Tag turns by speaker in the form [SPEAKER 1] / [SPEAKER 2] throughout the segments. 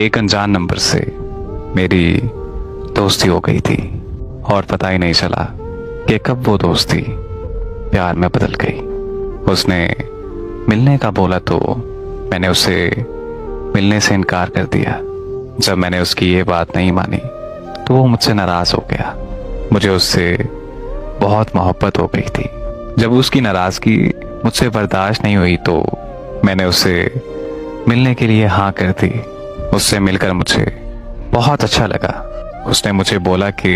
[SPEAKER 1] एक अनजान नंबर से मेरी दोस्ती हो गई थी और पता ही नहीं चला कि कब वो दोस्ती प्यार में बदल गई। उसने मिलने का बोला तो मैंने उसे मिलने से इनकार कर दिया। जब मैंने उसकी ये बात नहीं मानी तो वो मुझसे नाराज हो गया। मुझे उससे बहुत मोहब्बत हो गई थी। जब उसकी नाराजगी मुझसे बर्दाश्त नहीं हुई तो मैंने उसे मिलने के लिए हाँ कर दी। उससे मिलकर मुझे बहुत अच्छा लगा। उसने मुझे बोला कि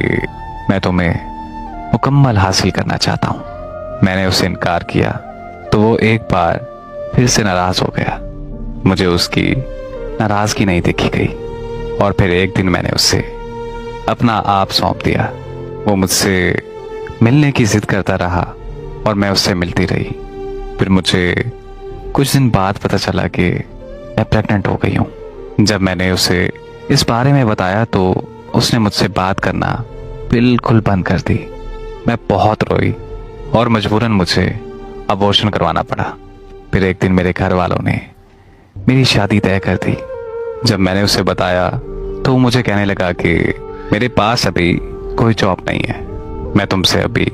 [SPEAKER 1] मैं तुम्हें मुकम्मल हासिल करना चाहता हूँ। मैंने उससे इनकार किया तो वो एक बार फिर से नाराज हो गया। मुझे उसकी नाराजगी नहीं देखी गई और फिर एक दिन मैंने उसे अपना आप सौंप दिया। वो मुझसे मिलने की जिद करता रहा और मैं उससे मिलती रही। फिर मुझे कुछ दिन बाद पता चला कि मैं प्रेग्नेंट हो गई हूँ। जब मैंने उसे इस बारे में बताया तो उसने मुझसे बात करना बिल्कुल बंद कर दी। मैं बहुत रोई और मजबूरन मुझे अबॉर्शन करवाना पड़ा। फिर एक दिन मेरे घर वालों ने मेरी शादी तय कर दी। जब मैंने उसे बताया तो वो मुझे कहने लगा कि मेरे पास अभी कोई जॉब नहीं है, मैं तुमसे अभी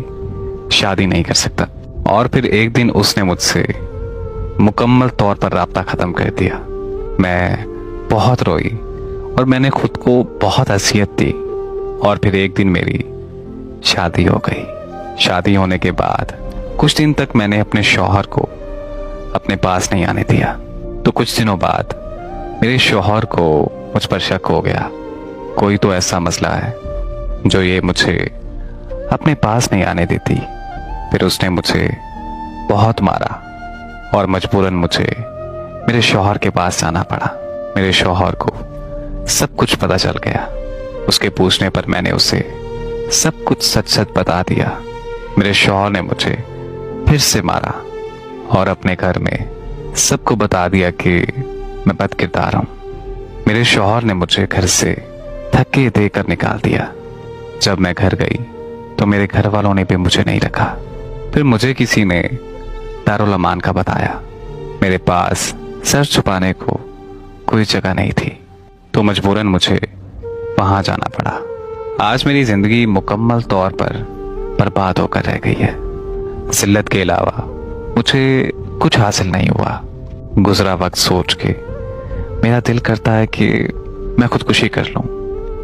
[SPEAKER 1] शादी नहीं कर सकता। और फिर एक दिन उसने मुझसे मुकम्मल तौर पर राब्ता ख़त्म कर दिया। मैं बहुत रोई और मैंने खुद को बहुत अज़ियत दी। और फिर एक दिन मेरी शादी हो गई। शादी होने के बाद कुछ दिन तक मैंने अपने शौहर को अपने पास नहीं आने दिया। तो कुछ दिनों बाद मेरे शौहर को मुझ पर शक हो गया। कोई तो ऐसा मसला है जो ये मुझे अपने पास नहीं आने देती। फिर उसने मुझे बहुत मारा और मजबूरन मुझे मेरे शौहर के पास जाना पड़ा। मेरे शौहर को सब कुछ पता चल गया। उसके पूछने पर मैंने उसे सब कुछ सच सच बता दिया। मेरे शौहर ने मुझे फिर से मारा और अपने घर में सबको बता दिया कि मैं बदकिरदार हूँ। मेरे शौहर ने मुझे घर से धक्के देकर निकाल दिया। जब मैं घर गई तो मेरे घर वालों ने भी मुझे नहीं रखा। फिर मुझे किसी ने दारुल अमान का बताया। मेरे पास सर छुपाने को कोई जगह नहीं थी तो मजबूरन मुझे वहां जाना पड़ा। आज मेरी जिंदगी मुकम्मल तौर पर बर्बाद होकर रह गई है। जिल्लत के अलावा मुझे कुछ हासिल नहीं हुआ। गुजरा वक्त सोच के मेरा दिल करता है कि मैं खुदकुशी कर लूं,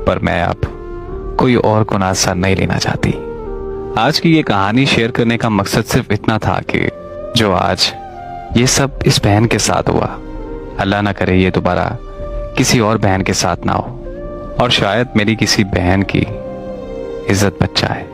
[SPEAKER 1] पर मैं अब कोई और गुनाह सर नहीं लेना चाहती। आज की ये कहानी शेयर करने का मकसद सिर्फ इतना था कि जो आज ये सब इस बहन के साथ हुआ, अल्लाह ना करे ये दोबारा किसी और बहन के साथ ना हो और शायद मेरी किसी बहन की इज्जत बच जाए।